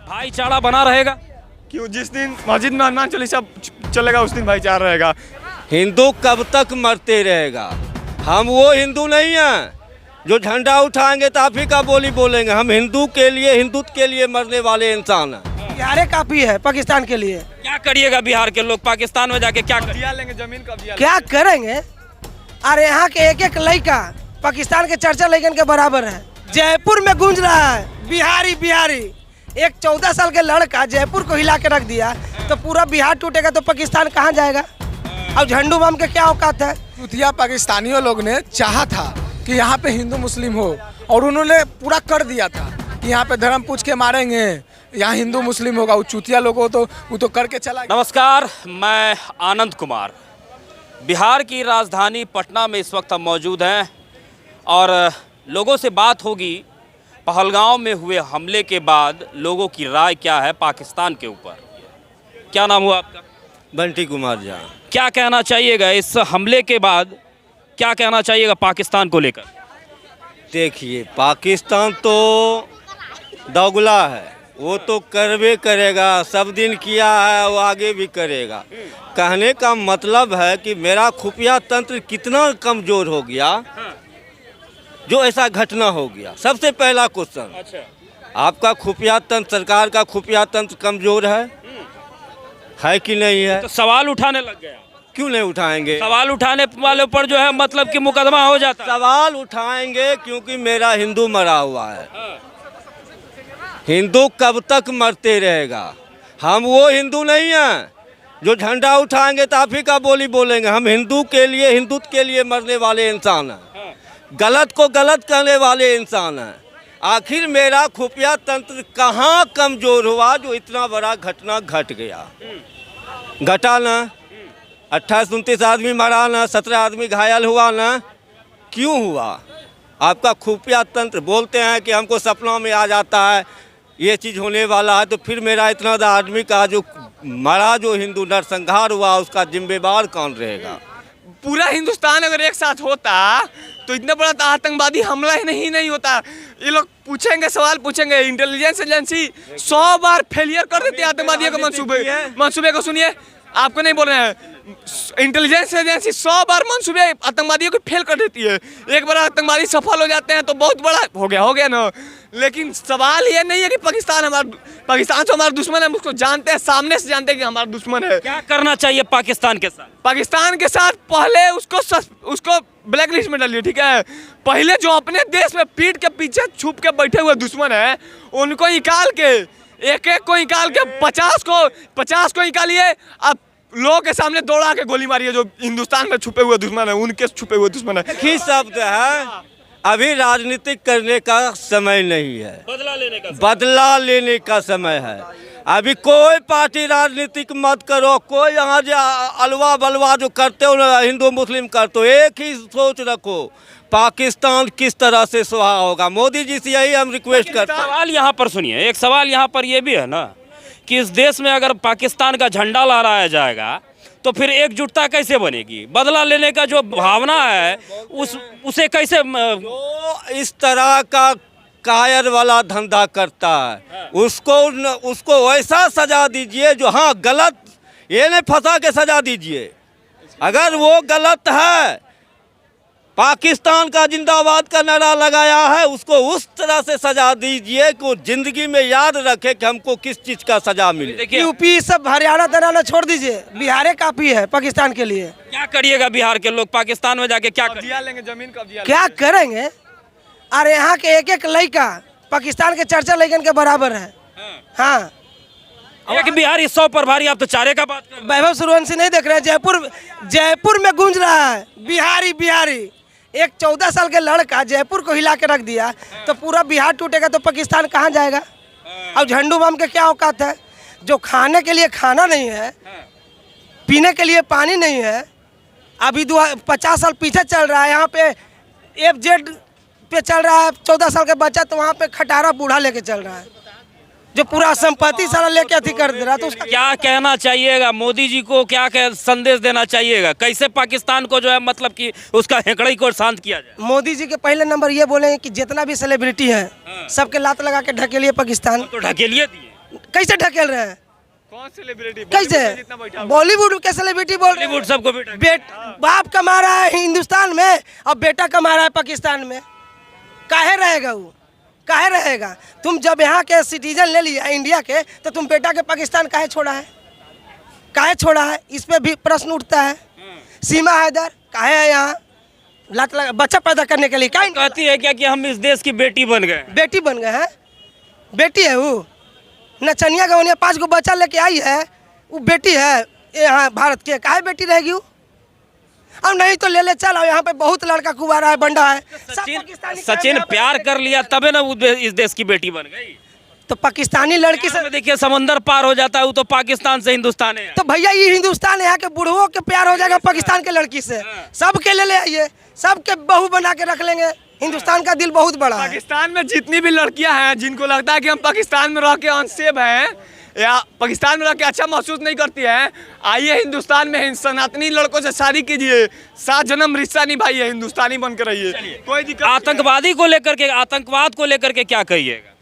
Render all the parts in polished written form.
भाईचारा बना रहेगा? क्यों, जिस दिन मस्जिद में हनुमान चालीसा चलेगा उस दिन भाईचारा रहेगा। हिंदू कब तक मरते रहेगा? हम वो हिंदू नहीं हैं जो झंडा उठाएंगे तो आप ही का बोली बोलेंगे। हम हिंदू के लिए, हिंदुत्व के लिए मरने वाले इंसान हैं। बिहार काफी है पाकिस्तान के लिए। क्या करिएगा बिहार के लोग पाकिस्तान में जाके? क्या कब्जा लेंगे, जमीन कब्जा क्या करेंगे? अरे यहाँ के एक एक लड़का पाकिस्तान के चर्चा लड़कन के बराबर है। जयपुर में गूंज रहा है बिहारी बिहारी। एक 14 साल के लड़का जयपुर को हिला के रख दिया तो पूरा बिहार टूटेगा तो पाकिस्तान कहाँ जाएगा? अब झंडू बम के क्या औकात है? चूतिया पाकिस्तानियों लोग ने चाहा था कि यहाँ पे हिंदू मुस्लिम हो और उन्होंने पूरा कर दिया था कि यहाँ पे धर्म पूछ के मारेंगे, यहाँ हिंदू मुस्लिम होगा। वो चूतिया लोगों तो वो तो करके चला गया। नमस्कार, मैं आनंद कुमार। बिहार की राजधानी पटना में इस वक्त हम मौजूद हैं और लोगों से बात होगी पहलगांव में हुए हमले के बाद लोगों की राय क्या है पाकिस्तान के ऊपर। क्या नाम हुआ आपका? बंटी कुमार झा। क्या कहना चाहिएगा इस हमले के बाद? क्या कहना चाहिएगा पाकिस्तान को लेकर? देखिए, पाकिस्तान तो दोगला है, वो तो करवे करेगा, सब दिन किया है, वो आगे भी करेगा। कहने का मतलब है कि मेरा खुफिया तंत्र कितना कमज़ोर हो गया जो ऐसा घटना हो गया। सबसे पहला क्वेश्चन, अच्छा, आपका खुफिया तंत्र, सरकार का खुफिया तंत्र कमज़ोर है कि नहीं है? तो सवाल उठाने लग गया। क्यों नहीं उठाएंगे? सवाल उठाने वालों पर जो है मतलब कि मुकदमा हो जाता है। सवाल उठाएंगे क्योंकि मेरा हिंदू मरा हुआ है। हिंदू कब तक मरते रहेगा? हम वो हिंदू नहीं हैं जो झंडा उठाएंगे तो आप ही का बोली बोलेंगे। हम हिंदू के लिए, हिंदुत्व के लिए मरने वाले इंसान हैं। गलत को गलत कहने वाले इंसान हैं। आखिर मेरा खुफिया तंत्र कहाँ कमज़ोर हुआ जो इतना बड़ा घटना घट गया? घटा ना, 28-29 आदमी मरा ना, 17 आदमी घायल हुआ ना। क्यों हुआ? आपका खुफिया तंत्र। बोलते हैं कि हमको सपना में आ जाता है ये चीज़ होने वाला है, तो फिर मेरा इतना आदमी का जो मरा, जो हिंदू नरसंहार हुआ, उसका जिम्मेवार कौन रहेगा? पूरा हिंदुस्तान अगर एक साथ होता तो इतना बड़ा आतंकवादी हमला ही नहीं होता। ये लोग पूछेंगे, सवाल पूछेंगे, इंटेलिजेंस एजेंसी 100 बार फेलियर कर देती है आतंकवादियों के मंसूबे को। सुनिए, आपको नहीं बोल रहे हैं, इंटेलिजेंस एजेंसी 100 बार मंसूबे आतंकवादियों को फेल कर देती है। एक बार आतंकवादी सफल हो जाते हैं तो बहुत बड़ा हो गया ना। लेकिन सवाल ये नहीं है कि पाकिस्तान तो हमारा दुश्मन है, हम उसको जानते हैं, सामने से जानते हैं कि हमारा दुश्मन है। क्या करना चाहिए पाकिस्तान के साथ? पाकिस्तान के साथ पहले उसको ब्लैक लिस्ट में डालिए, ठीक है? पहले जो अपने देश में पीठ के पीछे छुप के बैठे हुए दुश्मन है उनको निकाल के, एक को निकाल के 50 को निकालिए। अब लोगों के सामने दौड़ा के गोली मारिए जो हिंदुस्तान में छुपे हुए दुश्मन है, उनके छुपे हुए दुश्मन है। एक ही शब्द है, अभी राजनीतिक करने का समय नहीं है, बदला लेने का समय है। अभी कोई पार्टी राजनीतिक मत करो, कोई यहाँ जो अलवा बलवा जो करते हो ना, हिंदू मुस्लिम करते हो, एक ही सोच रखो, पाकिस्तान किस तरह से सुहा होगा। मोदी जी से यही हम रिक्वेस्ट करते हैं। सवाल यहाँ पर सुनिए, एक सवाल यहाँ पर ये भी है ना कि इस देश में अगर पाकिस्तान का झंडा लहराया जाएगा तो फिर एकजुटता कैसे बनेगी? बदला लेने का जो भावना है उसे कैसे जो इस तरह का कायर वाला धंधा करता है उसको वैसा सजा दीजिए जो, हाँ गलत, ये नहीं फंसा के सजा दीजिए। अगर वो गलत है, पाकिस्तान का जिंदाबाद का नारा लगाया है, उसको उस तरह से सजा दीजिए कि वो जिंदगी में याद रखे कि हमको किस चीज़ का सजा मिले। देखिए, यूपी सब हरियाणा दराना छोड़ दीजिए, बिहार काफी है पाकिस्तान के लिए। क्या करिएगा बिहार के लोग पाकिस्तान में जाके? क्या कब्जा लेंगे, जमीन कब्जा क्या करेंगे? अरे यहाँ के एक एक लड़का पाकिस्तान के चर्चा लड़कन के बराबर है। हाँ, एक बिहारी 100 पर भारी। आप तो चारे का बात कर रहे हैं। वैभव सूर्यवंशी नहीं देख रहे हैं? जयपुर में गूंज रहा है बिहारी बिहारी। एक 14 साल के लड़का जयपुर को हिला के रख दिया तो पूरा बिहार टूटेगा तो पाकिस्तान कहाँ जाएगा? अब झंडू बम के क्या औकात है? जो खाने के लिए खाना नहीं है, पीने के लिए पानी नहीं है। अभी 50 साल पीछे चल रहा है, यहाँ पे FZ पे चल रहा है 14 साल का बच्चा, तो वहाँ पे खटारा बूढ़ा लेके चल रहा है जो पूरा संपत्ति सारा लेके अथी कर दे रहा। तो क्या कहना चाहिएगा मोदी जी को? क्या संदेश देना चाहिएगा? कैसे पाकिस्तान को जो है मतलब कि उसका हेकड़ई को शांत किया जाए? मोदी जी के पहले नंबर ये बोले कि जितना भी सेलिब्रिटी है सबके लात लगा के ढकेलिए पाकिस्तान। तो ढकेलिए दिए। कैसे ढकेल रहे हैं? कौन सेलिब्रिटी कैसे? बॉलीवुड के सेलिब्रिटी बोल रहे बॉलीवुड सबको भी बाप कमा रहा है हिंदुस्तान में और बेटा कमा रहा है पाकिस्तान में। काहे रहेगा वो? काहे रहेगा? तुम जब यहाँ के सिटीजन ले लिया इंडिया के, तो तुम बेटा के पाकिस्तान काहे छोड़ा है? काहे छोड़ा है? इस पे भी प्रश्न उठता है। सीमा हैदर काहे है यहाँ? लाख लाख बच्चा पैदा करने के लिए क्या कहती है क्या कि हम इस देश की बेटी बन गए? बेटी बन गए हैं? बेटी है वो? नचनिया गवनिया 5 गो बच्चा लेके आई है, वो बेटी है यहाँ भारत के? काहे बेटी रहेगी वो? अब नहीं तो ले चल, यहाँ पे बहुत लड़का कुवारा है, बंडा है। सचिन प्यार कर लिया तबे ना वो इस देश की बेटी बन गई। तो पाकिस्तानी लड़की से देखिए समंदर पार हो जाता है वो तो पाकिस्तान से हिंदुस्तान है। तो भैया ये हिंदुस्तान है, यहाँ के बुढ़वों के प्यार हो जाएगा पाकिस्तान के लड़की से। सबके ले आइए, सबके बहू बना के रख लेंगे। हिंदुस्तान का दिल बहुत बड़ा है। पाकिस्तान में जितनी भी लड़कियां हैं जिनको लगता है कि हम पाकिस्तान में रह के अनसेफ हैं या पाकिस्तान में रह के अच्छा महसूस नहीं करती हैं, आइए हिंदुस्तान में सनातनी लड़कों से शादी कीजिए, 7 जन्म रिश्ता निभाइए, हिंदुस्तानी बन के रहिए, कोई दिक्कत। आतंकवादी को लेकर के, आतंकवाद को लेकर के क्या कहिएगा?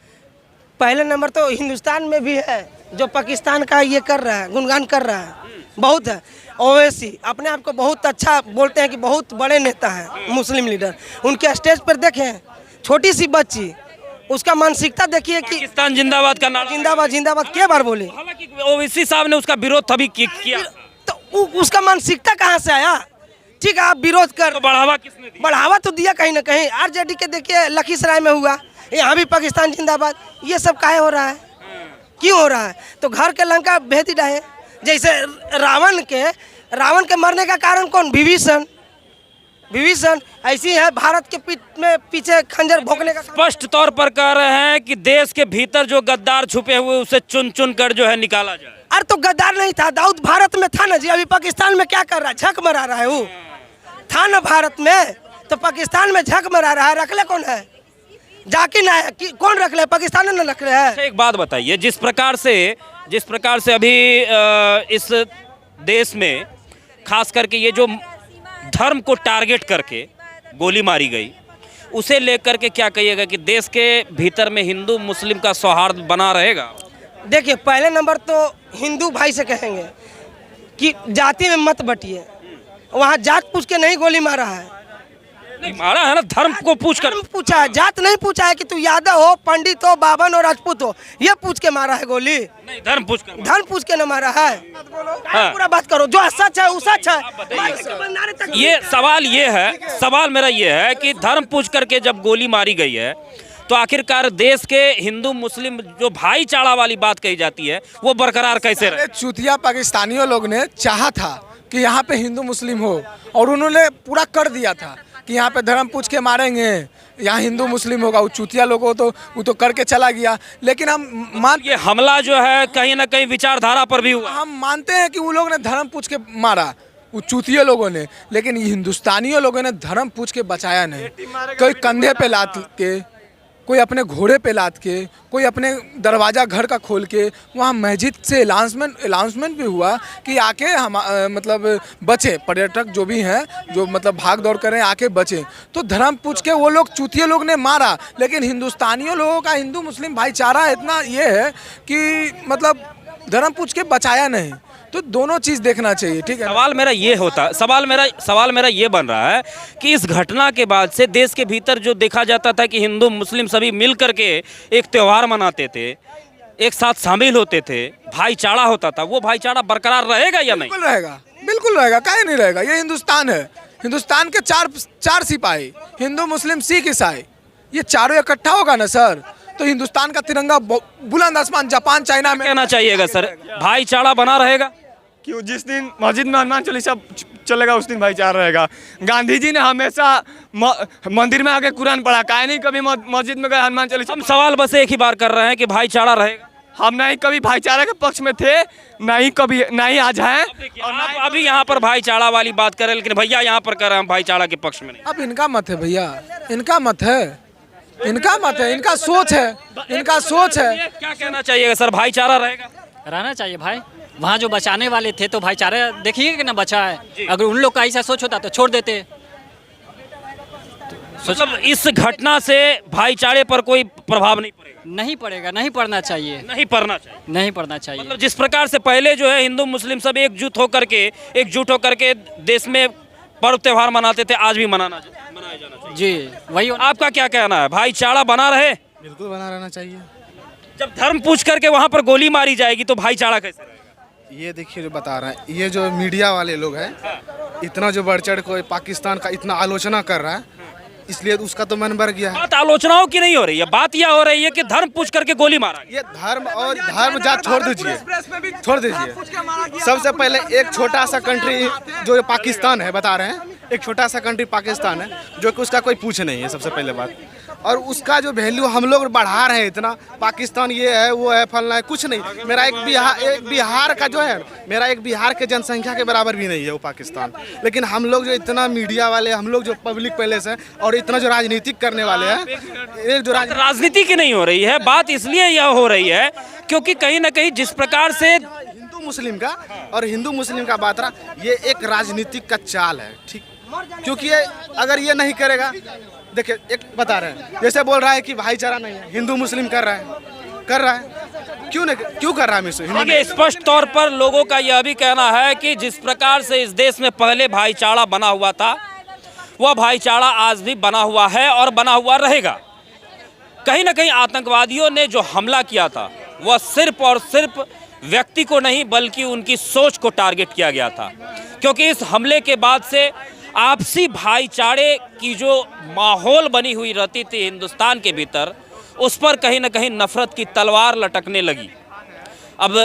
पहले नंबर तो हिंदुस्तान में भी है जो पाकिस्तान का ये कर रहा है, गुणगान कर रहा है, बहुत है। ओवैसी अपने आप को बहुत अच्छा बोलते हैं कि बहुत बड़े नेता हैं, मुस्लिम लीडर। उनके स्टेज पर देखें, छोटी सी बच्ची, उसका मानसिकता देखिए कि पाकिस्तान जिंदाबाद का नारा जिंदाबाद जिंदाबाद क्या बार बोले। हालांकि ओवैसी साहब ने उसका विरोध तभी किया, तो उसका मानसिकता कहाँ से आया? ठीक है, आप विरोध कर, तो बढ़ावा किसने दिया? बढ़ावा तो दिया कहीं ना कहीं। आरजेडी के देखिए लखीसराय में हुआ, यहाँ भी पाकिस्तान जिंदाबाद। ये सब काहे हो रहा है? क्यों हो रहा है? तो घर के लंका भेज रहे। जैसे रावण के मरने का कारण कौन? विभीषण ऐसी है, भारत के पीछे खंजर भोंकने का। स्पष्ट तौर पर कह रहे हैं कि देश के भीतर जो गद्दार छुपे हुए उसे चुन चुन कर जो है निकाला जाए। अरे तो गद्दार नहीं था, दाऊद भारत में था ना जी। अभी पाकिस्तान में क्या कर रहा है? झक मरा रहा है। वो था ना भारत में, तो पाकिस्तान में झक मरा रहा है। रखले कौन है? जाकिर नायक कौन रख ले? पाकिस्तान ने रख ले है। एक बात बताइए, जिस प्रकार से अभी इस देश में खास करके ये जो धर्म को टारगेट करके गोली मारी गई, उसे लेकर के क्या कहिएगा कि देश के भीतर में हिंदू मुस्लिम का सौहार्द बना रहेगा? देखिए, पहले नंबर तो हिंदू भाई से कहेंगे कि जाति में मत बटिए। वहाँ जात पूछ के नहीं गोली मारा है, नहीं मारा है ना, धर्म को पूछ कर पूछा है। जात नहीं पूछा है कि तू यादव हो, पंडित हो, बावन हो, राजपूत हो, ये पूछ के मारा है गोली। नहीं, धर्म पूछ कर, धर्म पूछ के न मारा है। हाँ। पूरा बात करो, जो सच है वो सच है। ये सवाल मेरा ये है कि धर्म पूछ करके जब गोली मारी गई है तो आखिरकार देश के हिंदू मुस्लिम जो भाईचारा वाली बात कही जाती है वो बरकरार कैसे रहे? चूतिया पाकिस्तानियों लोग ने चाहा था कि यहाँ पे हिंदू मुस्लिम हो, और उन्होंने पूरा कर दिया था कि यहाँ पे धर्म पूछ के मारेंगे, यहाँ हिंदू मुस्लिम होगा। वो चूतिया लोगों तो वो तो करके चला गया। लेकिन हम ये हमला जो है कहीं ना कहीं विचारधारा पर भी हुआ। हम मानते हैं कि वो लोग ने धर्म पूछ के मारा, वो चूतिया लोगों ने, लेकिन हिंदुस्तानियों लोगों ने धर्म पूछ के बचाया नहीं। कोई कंधे पे लाद के, कोई अपने घोड़े पे लाद के, कोई अपने दरवाज़ा घर का खोल के, वहाँ मस्जिद से अनाउंसमेंट भी हुआ कि आके हम मतलब बचे, पर्यटक जो भी हैं जो मतलब भाग दौड़ करें आके बचे। तो धर्म पूछ के वो लोग चूतिया लोग ने मारा, लेकिन हिंदुस्तानियों लोगों का हिंदू मुस्लिम भाईचारा इतना ये है कि मतलब धर्म पूछ के बचाया नहीं। तो दोनों चीज़ देखना चाहिए, ठीक है। सवाल मेरा ये बन रहा है कि इस घटना के बाद से देश के भीतर जो देखा जाता था कि हिंदू मुस्लिम सभी मिल करके एक त्यौहार मनाते थे, एक साथ शामिल होते थे, भाईचारा होता था, वो भाईचारा बरकरार रहेगा या नहीं? बिल्कुल रहेगा, काहे नहीं रहेगा। ये हिंदुस्तान है, हिंदुस्तान के चार सिपाही, हिंदू मुस्लिम सिख ईसाई, ये चारों इकट्ठा होगा ना सर, तो हिंदुस्तान का तिरंगा बुलंद आसमान, जापान चाइना में कहना चाहिएगा सर, भाईचारा बना रहेगा। क्यों? जिस दिन मस्जिद में हनुमान चालीसा चलेगा उस दिन भाईचारा रहेगा। गांधी जी ने हमेशा मंदिर में आके कुरान पढ़ा, काहे नहीं कभी मस्जिद में गए हनुमान चालीसा। हम सवाल बस एक ही बार कर रहे हैं कि भाईचारा रहेगा। हम नहीं कभी भाईचारा के पक्ष में थे, नहीं आज हैं। और अभी यहाँ पर भाईचारा वाली बात कर रहे हैं, लेकिन भैया यहाँ पर कर रहे हैं भाईचारा के पक्ष में नहीं। अब इनका मत है भैया, इनका मत है, इनका सोच है। क्या कहना चाहिएगा सर, भाईचारा रहेगा? रहना चाहिए भाई। वहाँ जो बचाने वाले थे तो भाईचारा देखिए कि ना बचा है। अगर उन लोग का ऐसा सोच होता तो छोड़ देते। मतलब इस घटना से भाईचारे पर कोई प्रभाव नहीं पड़ेगा? नहीं पड़ेगा, नहीं पड़ना चाहिए, नहीं पड़ना चाहिए। नहीं पड़ना चाहिए। मतलब जिस प्रकार से पहले जो है हिंदू मुस्लिम सब एकजुट होकर के देश में पर्व त्योहार मनाते थे, आज भी मनाया जाना चाहिए। जी वही आपका क्या कहना है? भाईचारा बना रहे? बिल्कुल बना रहना चाहिए। जब धर्म पूछ करके वहां पर गोली मारी जाएगी तो भाईचारा कैसे रहेगा? ये देखिए जो बता रहे हैं, ये जो मीडिया वाले लोग हैं, इतना जो बढ़ चढ़ को पाकिस्तान का इतना आलोचना कर रहा है, इसलिए उसका तो मन भर गया है। बात आलोचनाओं की नहीं हो रही है, बात यह हो रही है कि धर्म पूछ करके गोली मारा गया। ये धर्म और धर्म जात छोड़ दीजिए। सबसे पहले एक छोटा सा कंट्री जो पाकिस्तान है, बता रहे हैं, एक छोटा सा कंट्री पाकिस्तान है जो कि उसका कोई पूछ नहीं है, सबसे पहले बात। और उसका जो वैल्यू हम लोग बढ़ा रहे हैं इतना, पाकिस्तान ये है वो है फलना है, कुछ नहीं। मेरा एक बिहार का जो है, मेरा एक बिहार के जनसंख्या के बराबर भी नहीं है वो पाकिस्तान। लेकिन हम लोग जो इतना मीडिया वाले, हम लोग जो पब्लिक पैलेस है और इतना जो राजनीतिक करने वाले हैं, एक जो राजनीति की नहीं हो रही है, बात इसलिए यह हो रही है क्योंकि कहीं ना कहीं जिस प्रकार से हिंदू मुस्लिम का और हिंदू मुस्लिम का बात रहा, ये एक राजनीतिक का चाल है, ठीक। क्योंकि ये अगर ये नहीं करेगा, देखिए एक बता रहे हैं, जैसे बोल रहा है कि भाईचारा नहीं है, हिंदू मुस्लिम कर रहा है, क्यों नहीं, क्यों कर रहा है मिसो? देखिए स्पष्ट तौर पर लोगों का यह भी कहना है कि जिस प्रकार से इस देश में पहले भाईचारा बना हुआ था, वह भाईचारा आज भी बना हुआ है और बना हुआ रहेगा। कहीं ना कहीं आतंकवादियों ने जो हमला किया था वह सिर्फ और सिर्फ व्यक्ति को नहीं बल्कि उनकी सोच को टारगेट किया गया था, क्योंकि इस हमले के बाद से आपसी भाईचारे की जो माहौल बनी हुई रहती थी हिंदुस्तान के भीतर, उस पर कहीं ना कहीं नफरत की तलवार लटकने लगी। अब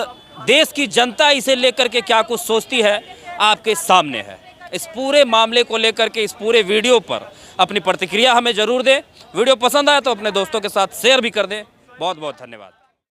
देश की जनता इसे लेकर के क्या कुछ सोचती है आपके सामने है। इस पूरे मामले को लेकर के, इस पूरे वीडियो पर अपनी प्रतिक्रिया हमें ज़रूर दें। वीडियो पसंद आए तो अपने दोस्तों के साथ शेयर भी कर दें। बहुत बहुत धन्यवाद।